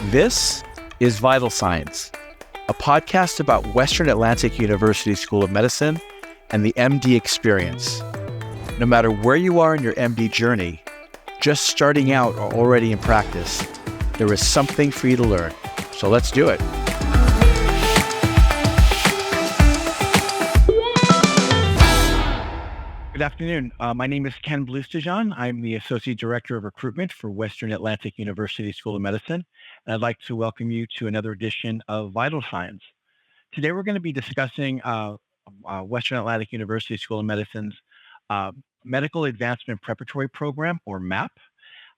This is Vital Signs, a podcast about Western Atlantic University School of Medicine and the MD experience. No matter where you are in your MD journey, just starting out or already in practice, there is something for you to learn. So let's do it. Good afternoon. My name is Ken Bluestajan. I'm the Associate Director of Recruitment for Western Atlantic University School of Medicine, and I'd like to welcome you to another edition of Vital Signs. Today, we're going to be discussing Western Atlantic University School of Medicine's Medical Advancement Preparatory Program, or MAPP.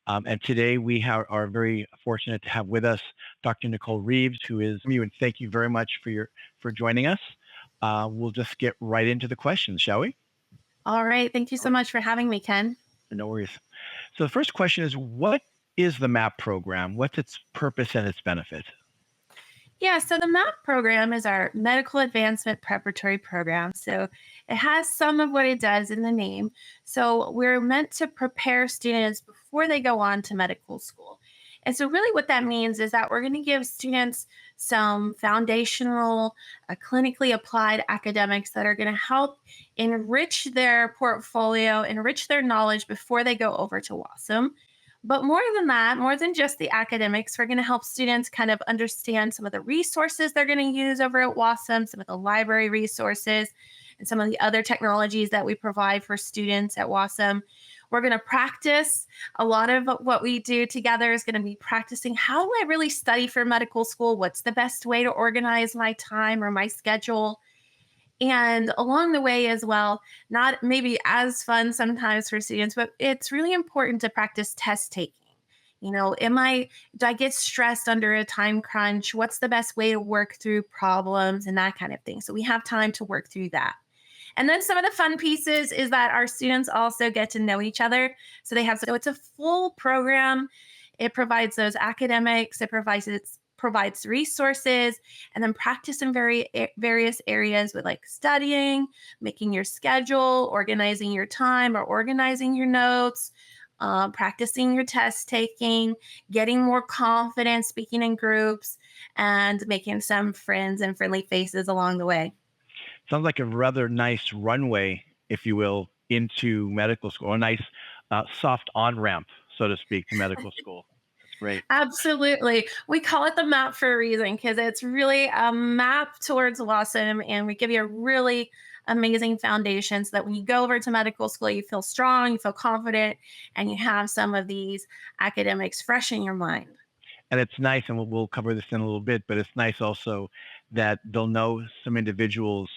And today, we are very fortunate to have with us Dr. Nicole Reeves, who is you, and thank you very much for joining us. We'll just get right into the questions, shall we? All right. Thank you so much for having me, Ken. No worries. So the first question is, what is the MAPP program? What's its purpose and its benefit? Yeah, so the MAPP program is our Medical Advancement Preparatory Program. So it has some of what it does in the name. So we're meant to prepare students before they go on to medical school. And so really what that means is that we're going to give students some foundational, clinically applied academics that are going to help enrich their portfolio, enrich their knowledge before they go over to WAUSM. But more than that, more than just the academics, we're going to help students kind of understand some of the resources they're going to use over at WAUSM, some of the library resources, and some of the other technologies that we provide for students at WAUSM. We're going to practice. A lot of what we do together is going to be practicing how do I really study for medical school? What's the best way to organize my time or my schedule? And along the way as well, not maybe as fun sometimes for students, but it's really important to practice test taking. You know, do I get stressed under a time crunch? What's the best way to work through problems and that kind of thing? So we have time to work through that. And then some of the fun pieces is that our students also get to know each other. So it's a full program. It provides those academics, it provides resources, and then practice in various areas with like studying, making your schedule, organizing your time or organizing your notes, practicing your test taking, getting more confident speaking in groups, and making some friends and friendly faces along the way. Sounds like a rather nice runway, if you will, into medical school, a nice soft on-ramp, so to speak, to medical school. That's great. Absolutely. We call it the MAPP for a reason because it's really a map towards WAUSM, and we give you a really amazing foundation so that when you go over to medical school, you feel strong, you feel confident, and you have some of these academics fresh in your mind. And it's nice, and we'll cover this in a little bit, but it's nice also that they'll know some individuals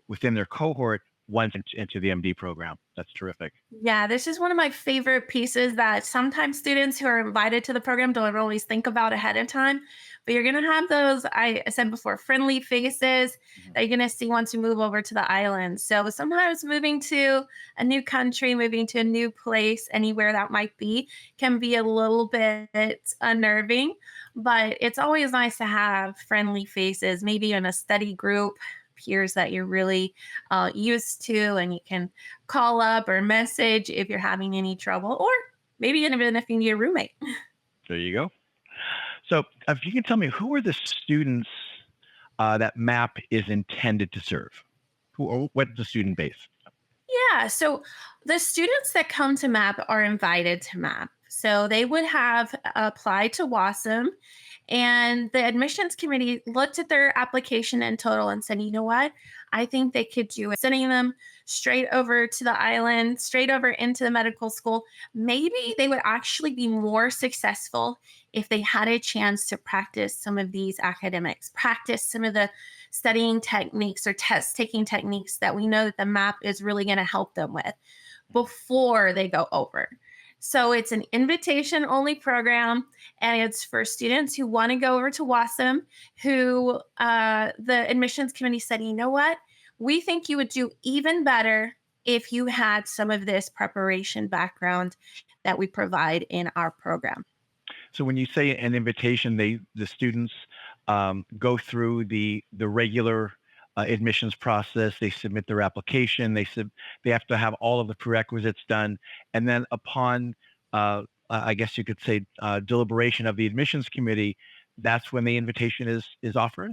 within their cohort once into the MD program. That's terrific. Yeah, this is one of my favorite pieces that sometimes students who are invited to the program don't always think about ahead of time. But you're going to have those, I said before, friendly faces that you're going to see once you move over to the island. So sometimes moving to a new country, moving to a new place, anywhere that might be, can be a little bit unnerving. But it's always nice to have friendly faces, maybe in a study group, peers that you're really used to, and you can call up or message if you're having any trouble, or maybe even if you need a roommate. There you go. So if you can tell me, who are the students that MAPP is intended to serve? What's the student base? Yeah, so the students that come to MAPP are invited to MAPP. So they would have applied to WAUSM, and the admissions committee looked at their application in total and said, you know what, I think they could do it. Sending them straight over to the island, straight over into the medical school. Maybe they would actually be more successful if they had a chance to practice some of these academics, practice some of the studying techniques or test taking techniques that we know that the MAPP is really going to help them with before they go over. So it's an invitation only program, and it's for students who want to go over to WAUSM, who the admissions committee said, you know what, we think you would do even better if you had some of this preparation background that we provide in our program. So when you say an invitation, the students go through the regular admissions process. They submit their application. They have to have all of the prerequisites done, and then upon I guess you could say deliberation of the admissions committee, That's when the invitation is offered?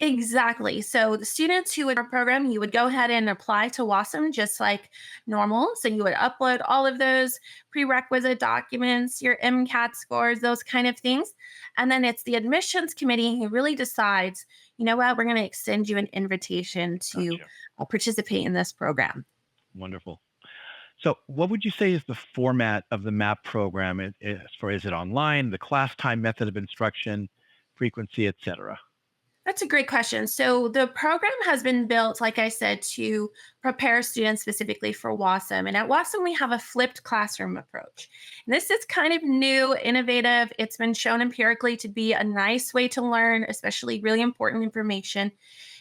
Exactly. So the students who would our program, you would go ahead and apply to WASM just like normal. So you would upload all of those prerequisite documents, your MCAT scores, those kind of things. And then it's the admissions committee who really decides, you know what, we're going to extend you an invitation to Gotcha. participate in this program. Wonderful. So what would you say is the format of the MAP program? Is it online, the class time, method of instruction, frequency, et cetera? That's a great question. So the program has been built, like I said, to prepare students specifically for WASM. And at WASM, we have a flipped classroom approach. And this is kind of new, innovative. It's been shown empirically to be a nice way to learn, especially really important information.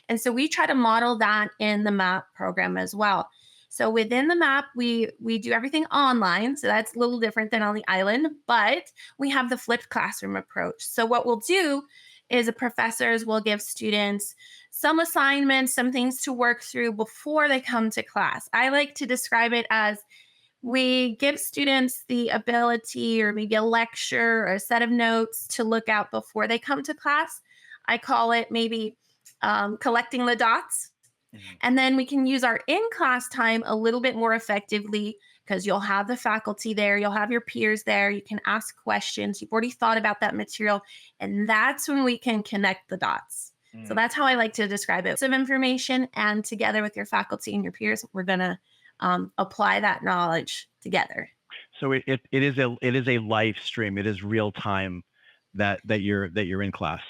And so we try to model that in the MAP program as well. So within the MAP, we do everything online. So that's a little different than on the island, but we have the flipped classroom approach. So what we'll do is the professors will give students some assignments, some things to work through before they come to class. I like to describe it as we give students the ability or maybe a lecture or a set of notes to look out before they come to class. I call it maybe collecting the dots. Mhm. And then we can use our in class time a little bit more effectively because you'll have the faculty there, you'll have your peers there, you can ask questions, you've already thought about that material. And that's when we can connect the dots. So Mm. that's how I like to describe it. Some information, and together with your faculty and your peers, we're going to apply that knowledge together. So it is a live stream. It is real time that you're in class.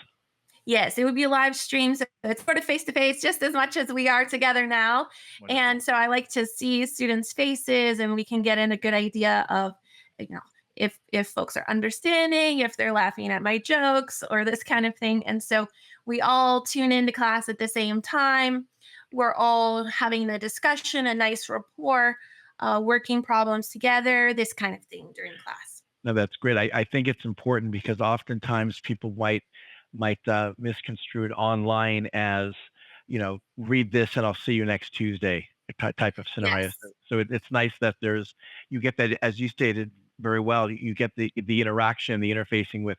Yes, it would be a live stream. So it's sort of face to face just as much as we are together now. Wonderful. And so I like to see students' faces and we can get in a good idea of, you know, if folks are understanding, if they're laughing at my jokes or this kind of thing. And so we all tune into class at the same time. We're all having a discussion, a nice rapport, working problems together, this kind of thing during class. No, that's great. I think it's important because oftentimes people might misconstrue it online as, read this and I'll see you next Tuesday type of scenario. Yes. So it's nice that you get that, as you stated very well, you get the interaction, the interfacing with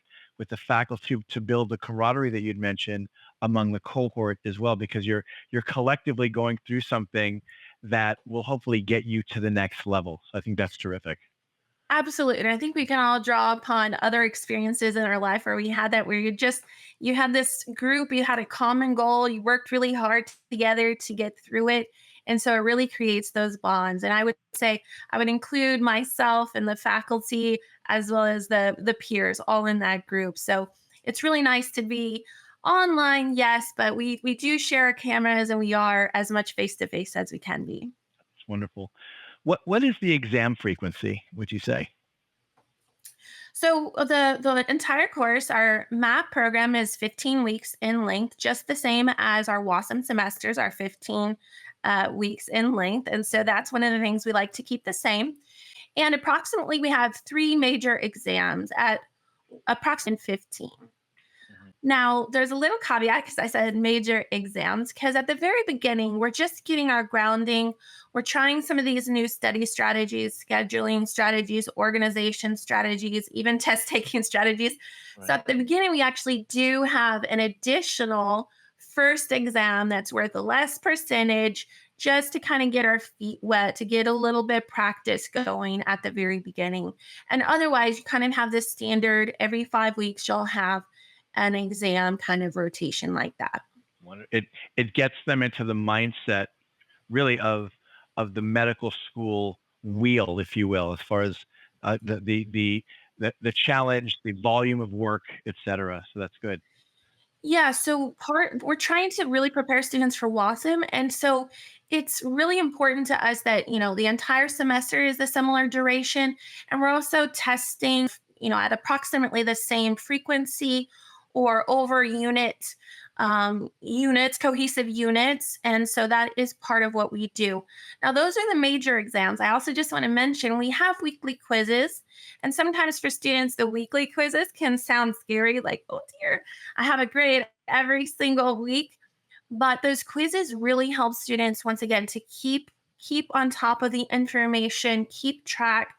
the faculty to build the camaraderie that you'd mentioned among the cohort as well, because you're collectively going through something that will hopefully get you to the next level. So I think that's terrific. Absolutely. And I think we can all draw upon other experiences in our life where we had that, where you had this group, you had a common goal, you worked really hard together to get through it. And so it really creates those bonds. And I would say I would include myself and the faculty as well as the peers all in that group. So it's really nice to be online, yes, but we do share our cameras and we are as much face to face as we can be. It's wonderful. What is the exam frequency, would you say? So the entire course, our MAP program is 15 weeks in length, just the same as our WASM semesters are 15 weeks in length. And so that's one of the things we like to keep the same. And approximately we have three major exams at approximately 15. Mhm. Now, there's a little caveat because I said major exams, because at the very beginning, we're just getting our grounding. We're trying some of these new study strategies, scheduling strategies, organization strategies, even test taking strategies. So Right. at the beginning, we actually do have an additional first exam that's worth a less percentage just to kind of get our feet wet, to get a little bit practice going at the very beginning. And otherwise, you kind of have this standard every 5 weeks, you'll have an exam kind of rotation like that. It gets them into the mindset really of the medical school wheel, if you will, as far as the challenge, the volume of work, et cetera. So that's good. Yeah, so part we're trying to really prepare students for WASM, and so it's really important to us that the entire semester is a similar duration, and we're also testing, at approximately the same frequency or over units, cohesive units, and so that is part of what we do. Now, those are the major exams. I also just want to mention we have weekly quizzes, and sometimes for students, the weekly quizzes can sound scary, like, oh dear, I have a grade every single week. But those quizzes really help students once again to keep on top of the information, keep track.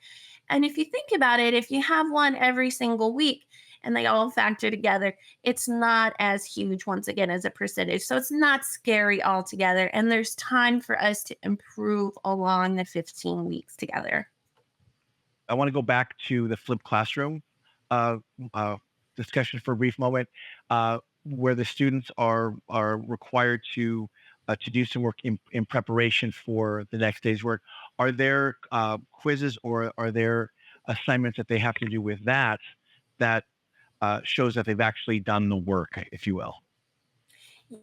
And if you think about it, if you have one every single week, and they all factor together, it's not as huge once again as a percentage. So it's not scary altogether. And there's time for us to improve along the 15 weeks together. I want to go back to the flipped classroom uh, uh, discussion for a brief moment, where the students are required to do some work in preparation for the next day's work. Are there quizzes or are there assignments that they have to do with that shows that they've actually done the work, if you will?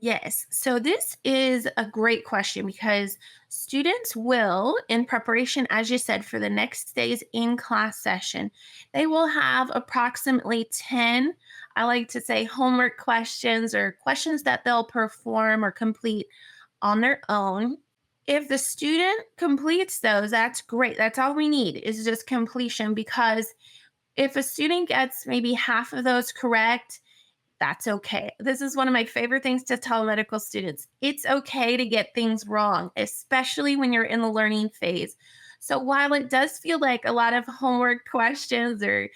Yes. So this is a great question because students will, in preparation, as you said, for the next day's in class session, they will have approximately 10, I like to say, homework questions or questions that they'll perform or complete on their own. If the student completes those, that's great. That's all we need is just completion because if a student gets maybe half of those correct, that's okay. This is one of my favorite things to tell medical students. It's okay to get things wrong, especially when you're in the learning phase. So while it does feel like a lot of homework questions or,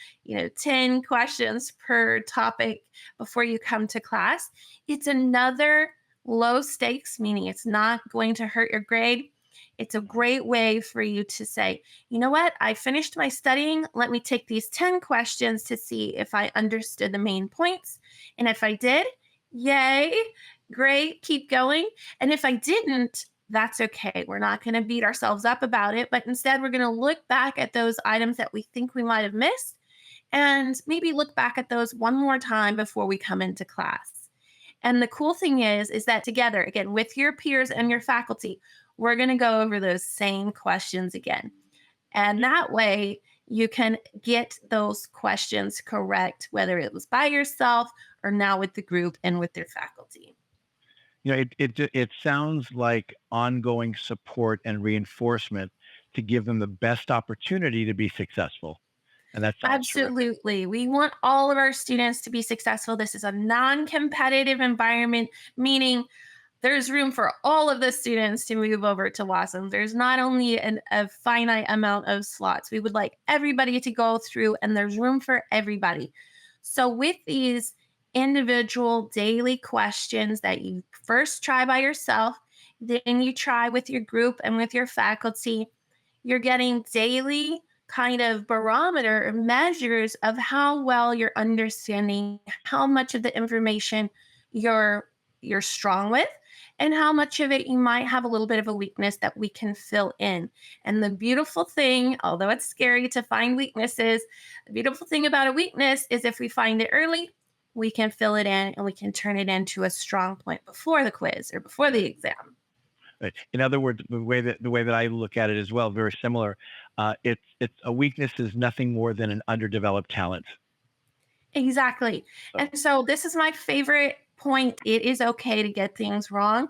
10 questions per topic before you come to class, it's another low stakes, meaning it's not going to hurt your grade. It's a great way for you to say, you know what? I finished my studying. Let me take these 10 questions to see if I understood the main points. And if I did, yay, great, keep going. And if I didn't, that's okay. We're not going to beat ourselves up about it, but instead, we're going to look back at those items that we think we might have missed and maybe look back at those one more time before we come into class. And the cool thing is that together, again, with your peers and your faculty, we're going to go over those same questions again. And that way, you can get those questions correct, whether it was by yourself or now with the group and with their faculty. It sounds like ongoing support and reinforcement to give them the best opportunity to be successful, and that sounds terrific. Absolutely. We want all of our students to be successful. This is a non competitive environment, meaning there's room for all of the students to move over to WAUSM. There's not only a finite amount of slots. We would like everybody to go through, and there's room for everybody. So, with these individual daily questions that you first try by yourself, then you try with your group and with your faculty, you're getting daily kind of barometer or measures of how well you're understanding how much of the information you're strong with and how much of it you might have a little bit of a weakness that we can fill in. And the beautiful thing, although it's scary to find weaknesses, the beautiful thing about a weakness is if we find it early, we can fill it in and we can turn it into a strong point before the quiz or before the exam. Right. In other words, the way that I look at it as well, very similar. It's a weakness is nothing more than an underdeveloped talent. Exactly. So And so this is my favorite point. It is okay to get things wrong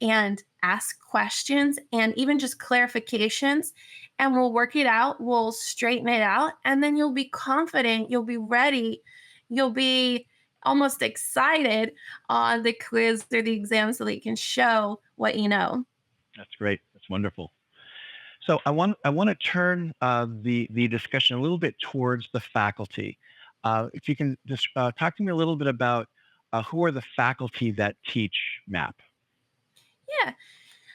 and ask questions and even just clarifications, and we'll work it out. We'll straighten it out, and then you'll be confident. You'll be ready. You'll be almost excited on the quiz or the exam so that you can show what you know. that's great. That's wonderful. So I want to turn the discussion a little bit towards the faculty. If you can just talk to me a little bit about who are the faculty that teach MAPP. Yeah.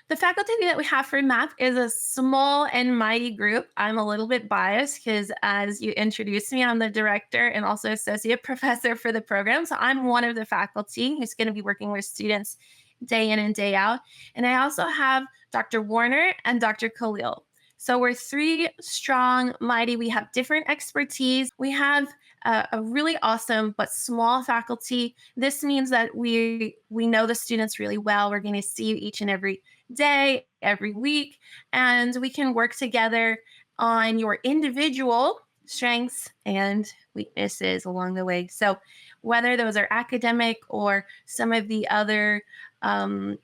The faculty that we have for MAPP is a small and mighty group. I'm a little bit biased because, as you introduced me, I'm the director and also associate professor for the program. So I'm one of the faculty who's going to be working with students day in and day out. And I also have Dr. Warner and Dr. Khalil. So we're three strong, mighty. We have different expertise. We have a really awesome but small faculty. This means that we know the students really well. We're going to see you each and every day, every week, and we can work together on your individual strengths and weaknesses along the way. So, whether those are academic or some of the other um,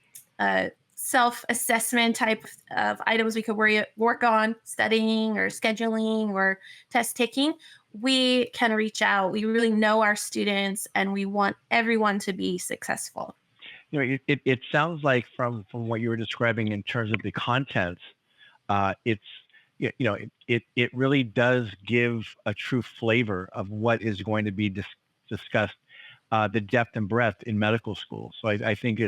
self assessment type of items we could work on, studying or scheduling or test taking, we can reach out. We really know our students and we want everyone to be successful. It sounds like from what you were describing in terms of the contents, it's it really does give a true flavor of what is going to be discussed the depth and breadth in medical school. So I think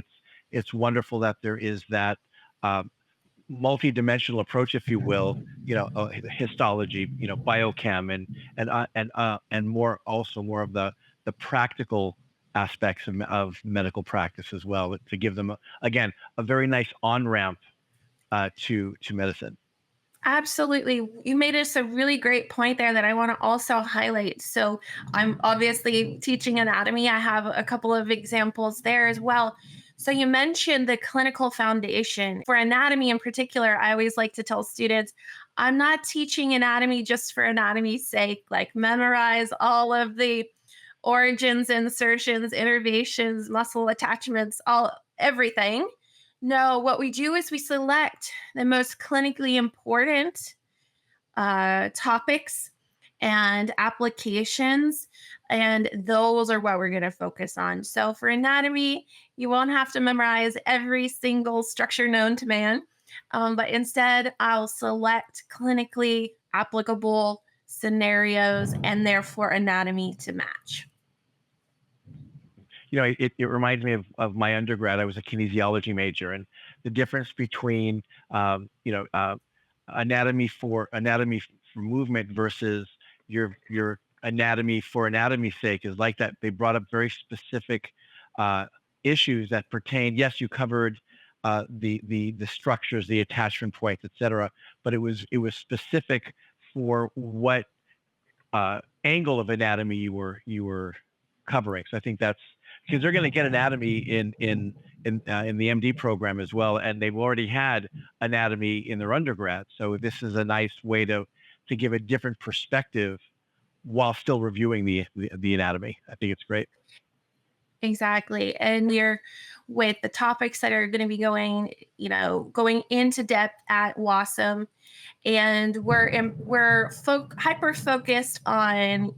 it's wonderful that there is that uh, multi-dimensional approach, if you will, histology, biochem, and more, also more of the practical aspects of medical practice as well, to give them again a very nice on ramp to medicine. Absolutely. You made us a really great point there that I want to also highlight. So, I'm obviously teaching anatomy. I have a couple of examples there as well. So, you mentioned the clinical foundation. For anatomy in particular, I always like to tell students I'm not teaching anatomy just for anatomy's sake, like memorize all of the origins, insertions, innervations, muscle attachments, all everything. No, what we do is we select the most clinically important topics and applications, and those are what we're going to focus on. So for anatomy, you won't have to memorize every single structure known to man, but instead, I'll select clinically applicable scenarios and therefore anatomy to match. It reminds me of my undergrad. I was a kinesiology major, and the difference between anatomy for movement versus your anatomy for anatomy's sake is like that. They brought up very specific uh, issues that pertain. Yes, you covered the structures, the attachment points, etc. But it was specific for what angle of anatomy you were covering. So I think that's because they're going to get anatomy in the MD program as well, and they've already had anatomy in their undergrad. So this is a nice way to give a different perspective while still reviewing the anatomy. I think it's great. Exactly. And we're with the topics that are going to be going into depth at WASM, and we're hyper focused on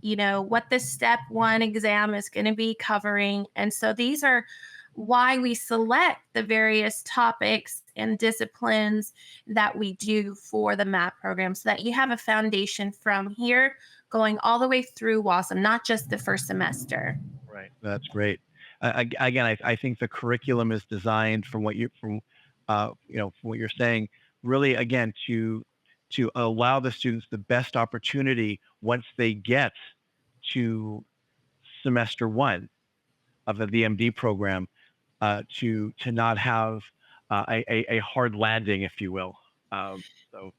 what the step one exam is going to be covering, and so these are why we select the various topics and disciplines that we do for the MAPP program, so that you have a foundation from here going all the way through WASM, not just the first semester. Right. That's great. Again, I think the curriculum is designed from what you're saying, really again to allow the students the best opportunity once they get to semester one of the MD program, to not have a hard landing, if you will. So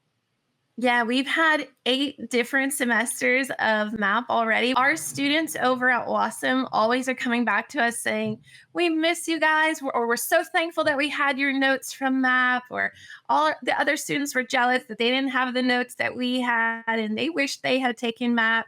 Yeah, we've had 8 different semesters of MAPP already. Our students over at WASM always are coming back to us saying, "We miss you guys," or "We're so thankful that we had your notes from MAPP," or all the other students were jealous that they didn't have the notes that we had and they wish they had taken MAPP.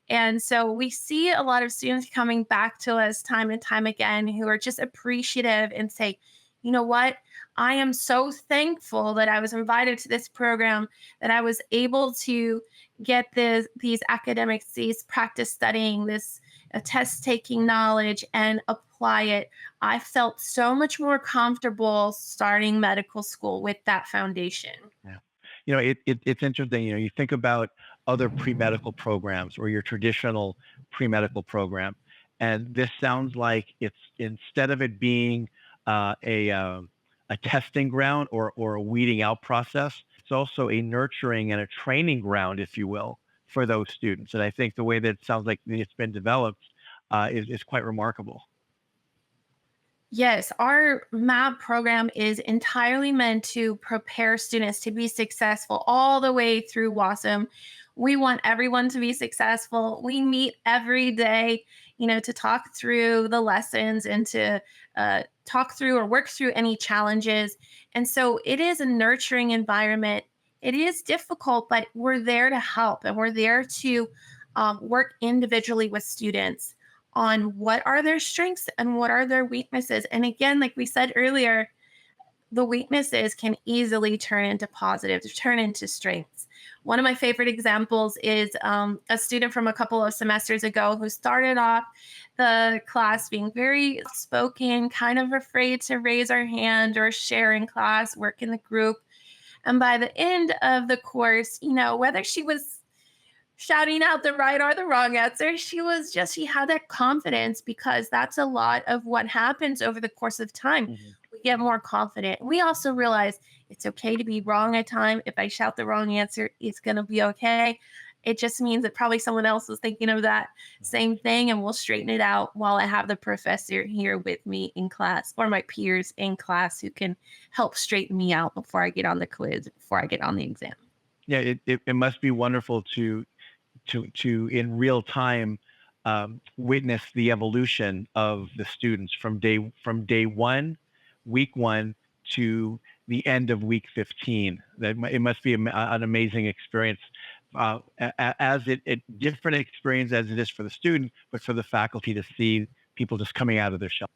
And so we see a lot of students coming back to us time and time again who are just appreciative and say, "You know what? I am so thankful that I was invited to this program, that I was able to get these academics, these practice studying, this test taking knowledge and apply it. I felt so much more comfortable starting medical school with that foundation." yeah, it's interesting. You think about other pre-medical programs or your traditional pre-medical program, and this sounds like it's, instead of it being a testing ground or a weeding out process, it's also a nurturing and a training ground, if you will, for those students. And I think the way that it sounds like it's been developed is quite remarkable. Yes, our MAP program is entirely meant to prepare students to be successful all the way through WASM. We want everyone to be successful. We meet every day, to talk through the lessons and to talk through or work through any challenges. And so it is a nurturing environment. It is difficult, but we're there to help and we're there to work individually with students on what are their strengths and what are their weaknesses. And again, like we said earlier, the weaknesses can easily turn into positives, turn into strengths. One of my favorite examples is a student from a couple of semesters ago who started off the class being very spoken, kind of afraid to raise her hand or share in class, work in the group. And by the end of the course, whether she was shouting out the right or the wrong answer. She had that confidence because that's a lot of what happens over the course of time. Mhm. We get more confident. We also realize it's okay to be wrong at time. If I shout the wrong answer, it's going to be okay. It just means that probably someone else was thinking of that same thing, and we'll straighten it out while I have the professor here with me in class or my peers in class who can help straighten me out before I get on the quiz, before I get on the exam. Yeah, it must be wonderful to in real time witness the evolution of the students from day one, week one to the end of week 15. It must be an amazing experience, as it different experience as it is for the student, but for the faculty to see people just coming out of their shell.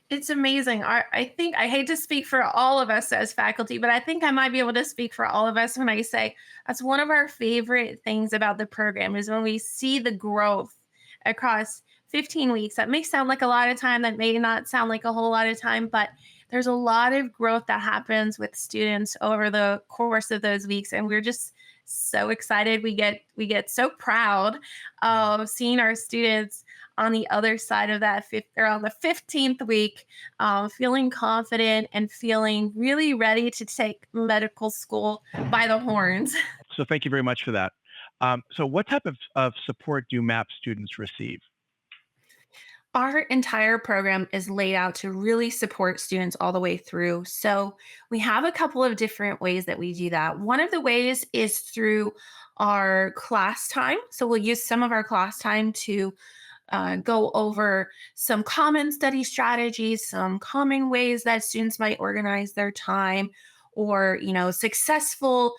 It's amazing. I think I hate to speak for all of us as faculty, but I think I might be able to speak for all of us when I say that's one of our favorite things about the program is when we see the growth across 15 weeks. That may sound like a lot of time, that may not sound like a whole lot of time, but there's a lot of growth that happens with students over the course of those weeks, and we're just so excited. We get so proud of seeing our students on the other side of that fifth or on the 15th week, feeling confident and feeling really ready to take medical school by the horns. So thank you very much for that. So what type of support do MAP students receive? Our entire program is laid out to really support students all the way through. So we have a couple of different ways that we do that. One of the ways is through our class time. So we'll use some of our class time to go over some common study strategies, some common ways that students might organize their time, or successful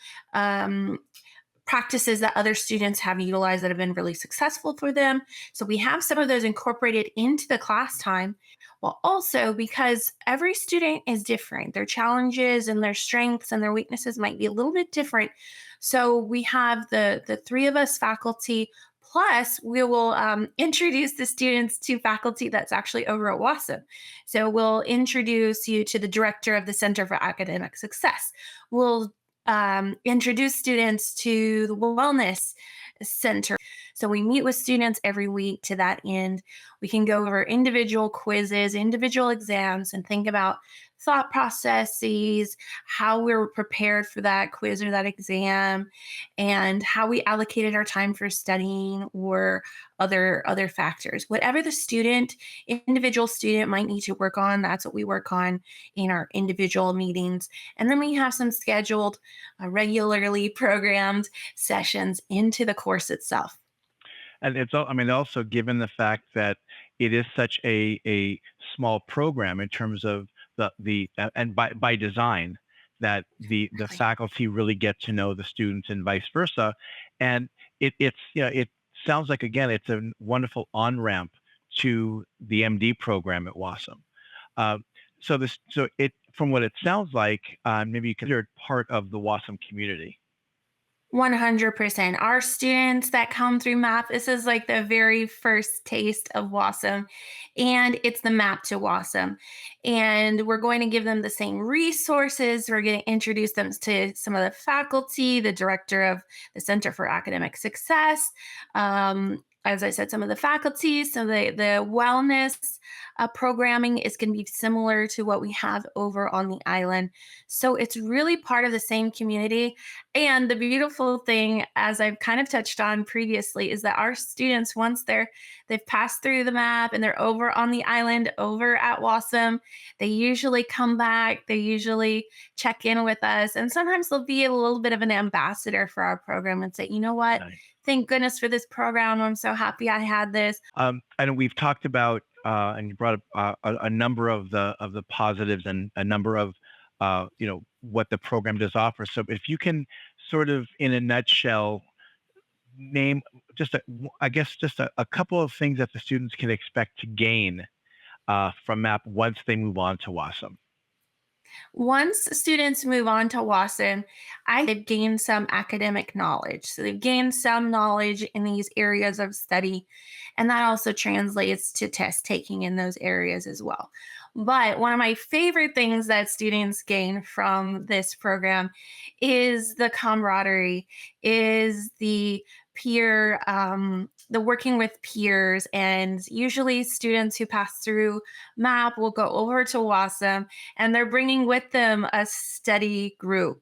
practices that other students have utilized that have been really successful for them. So we have some of those incorporated into the class time. Well, also because every student is different, their challenges and their strengths and their weaknesses might be a little bit different. So we have the three of us faculty. Plus, we will introduce the students to faculty that's actually over at WAUSM. So we'll introduce you to the director of the Center for Academic Success. We'll introduce students to the Wellness Center. So we meet with students every week to that end. We can go over individual quizzes, individual exams, and think about thought processes, how we were prepared for that quiz or that exam, and how we allocated our time for studying or other factors. Whatever the individual student might need to work on, that's what we work on in our individual meetings. And then we have some scheduled, regularly programmed sessions into the course itself. And it's all, I mean, also given the fact that it is such a small program in terms of and by design, that the Exactly. faculty really get to know the students and vice versa. And it sounds like, again, it's a wonderful on-ramp to the MD program at WASM. Uh, so it from what it sounds like, maybe you consider it part of the WASM community. 100%. Our students that come through MAPP, this is like the very first taste of WASM, and it's the MAPP to WASM. And we're going to give them the same resources. We're going to introduce them to some of the faculty, the director of the Center for Academic Success. As I said, some of the faculty, so the wellness programming is going to be similar to what we have over on the island. So it's really part of the same community. And the beautiful thing, as I've kind of touched on previously, is that our students, once they've passed through the MAPP and they're over on the island, over at WASM, they usually come back. They usually check in with us, and sometimes they'll be a little bit of an ambassador for our program and say, you know what? Nice. Thank goodness for this program. I'm so happy I had this. And we've talked about, and you brought up a number of the positives and a number of, what the program does offer. So if you can sort of, in a nutshell, name I guess just a couple of things that the students can expect to gain from MAP once they move on to WASM. Once students move on to WASM, they've gained some academic knowledge. So they've gained some knowledge in these areas of study, and that also translates to test taking in those areas as well. But one of my favorite things that students gain from this program is the camaraderie, is the the working with peers, and usually students who pass through MAPP will go over to WASM, and they're bringing with them a study group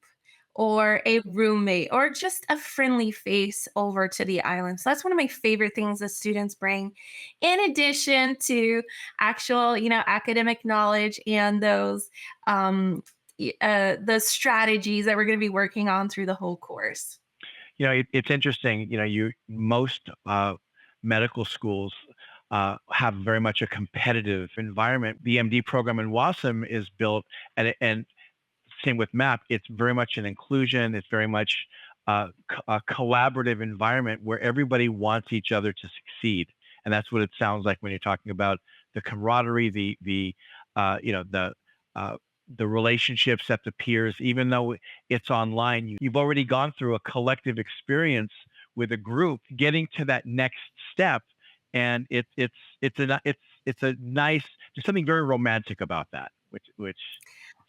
or a roommate or just a friendly face over to the island. So that's one of my favorite things the students bring, in addition to actual, academic knowledge and those strategies that we're going to be working on through the whole course. It's interesting. You most medical schools have very much a competitive environment. The MD program in WASM is built, and same with MAPP. It's very much an inclusion. It's very much a collaborative environment where everybody wants each other to succeed, and that's what it sounds like when you're talking about the camaraderie, uh, the relationships at the peers. Even though it's online, you've already gone through a collective experience with a group, getting to that next step, and it's a nice. There's something very romantic about that, which is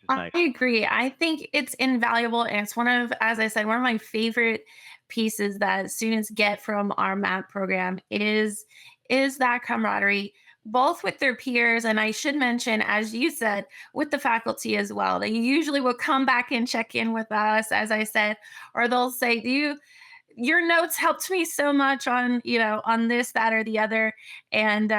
I nice. agree. I think it's invaluable. And it's as I said, one of my favorite pieces that students get from our MAP program is that camaraderie, both with their peers. And I should mention, as you said, with the faculty as well. They usually will come back and check in with us, as I said, or they'll say, your notes helped me so much on on this, that, or the other. And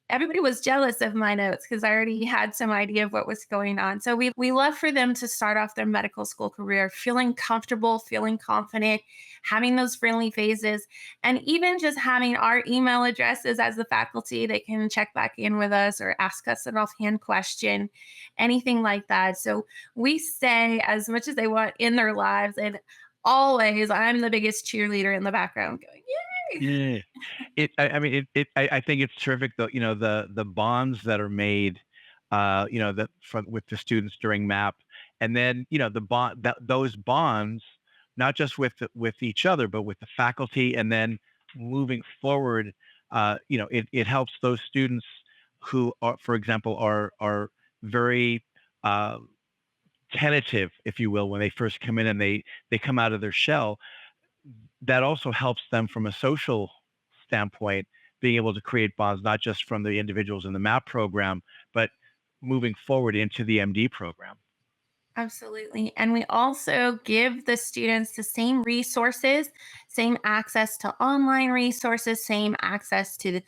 everybody was jealous of my notes because I already had some idea of what was going on. So we love for them to start off their medical school career feeling comfortable, feeling confident, having those friendly phases, and even just having our email addresses as the faculty. They can check back in with us or ask us an offhand question, anything like that. So we stay as much as they want in their lives. And always, I'm the biggest cheerleader in the background going, "Yay!" Yeah. I mean, I think it's terrific though, the bonds that are made, that from with the students during MAP, and then, those bonds, not just with each other, but with the faculty, and then moving forward, it helps those students who are, for example, are very, uh, tentative, if you will, when they first come in and they come out of their shell. That also helps them from a social standpoint, being able to create bonds, not just from the individuals in the MAP program, but moving forward into the MD program. Absolutely. And we also give the students the same resources, same access to online resources, same access to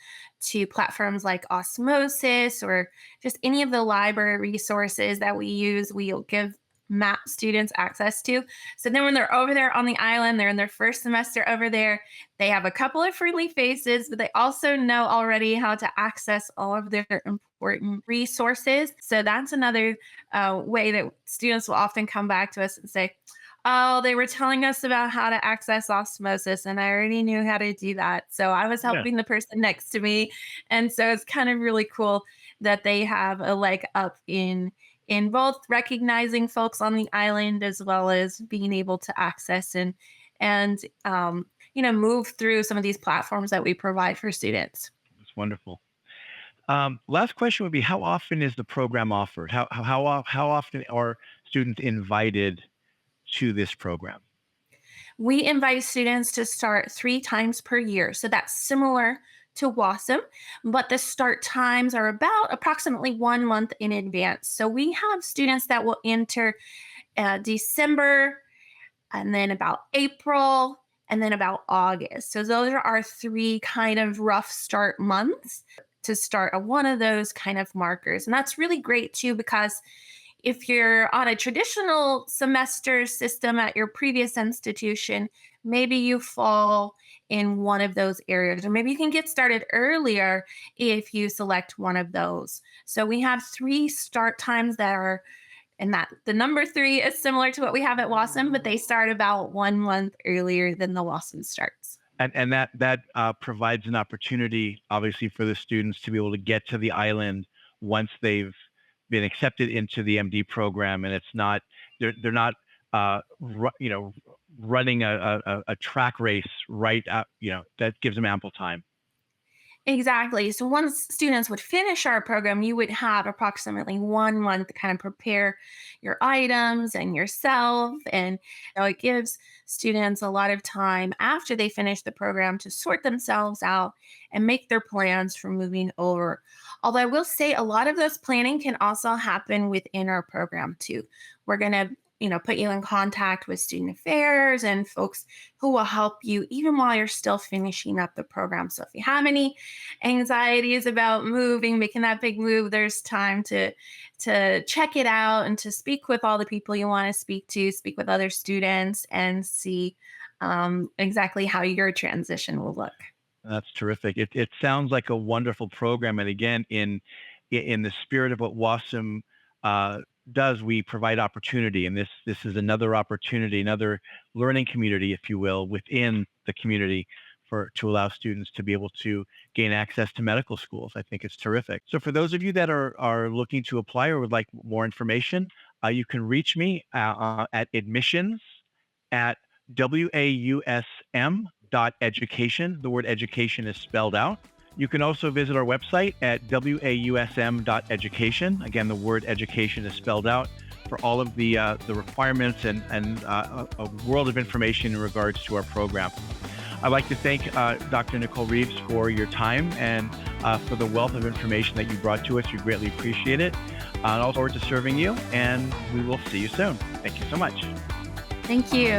platforms like Osmosis or just any of the library resources that we use. We'll give MAP students access to. So then when they're over there on the island, they're in their first semester over there, they have a couple of friendly faces, but they also know already how to access all of their important resources. So that's another way that students will often come back to us and say, "Oh, they were telling us about how to access osmosis, and I already knew how to do that. So I was Yeah. helping the person next to me." And so it's kind of really cool that they have a leg up in both recognizing folks on the island as well as being able to access and move through some of these platforms that we provide for students. It's wonderful. Last question would be, how often is the program offered? How often are students invited to this program? We invite students to start 3 times per year. So that's similar to WASM, but the start times are about approximately 1 month in advance. So we have students that will enter December, and then about April, and then about August. So those are our 3 kind of rough start months to start a one of those kind of markers. And that's really great too, because if you're on a traditional semester system at your previous institution, maybe you fall in one of those areas, or maybe you can get started earlier if you select one of those. So we have 3 start times that are, and that the number 3 is similar to what we have at WASM, but they start about 1 month earlier than the WASM starts. And that provides an opportunity, obviously, for the students to be able to get to the island once they've been accepted into the MD program, and it's not they're not running a track race right out. That gives them ample time. Exactly. So once students would finish our program, you would have approximately 1 month to kind of prepare your items and yourself. And it gives students a lot of time after they finish the program to sort themselves out and make their plans for moving over. Although I will say a lot of this planning can also happen within our program too. We're going to put you in contact with student affairs and folks who will help you even while you're still finishing up the program. So if you have any anxieties about moving, making that big move, there's time to check it out and to speak with all the people you want to speak to, speak with other students, and see exactly how your transition will look. That's terrific. It sounds like a wonderful program, and again, in the spirit of what WASM uh, does, we provide opportunity, and this is another opportunity, another learning community, if you will, within the community for to allow students to be able to gain access to medical schools. I think it's terrific. So, for those of you that are looking to apply or would like more information, you can reach me at admissions at wausm.education. The word education is spelled out. You can also visit our website at wausm.education. Again, the word education is spelled out for all of the requirements and a world of information in regards to our program. I'd like to thank Dr. Nicole Reeves for your time and for the wealth of information that you brought to us. We greatly appreciate it. I look forward to serving you, and we will see you soon. Thank you so much. Thank you.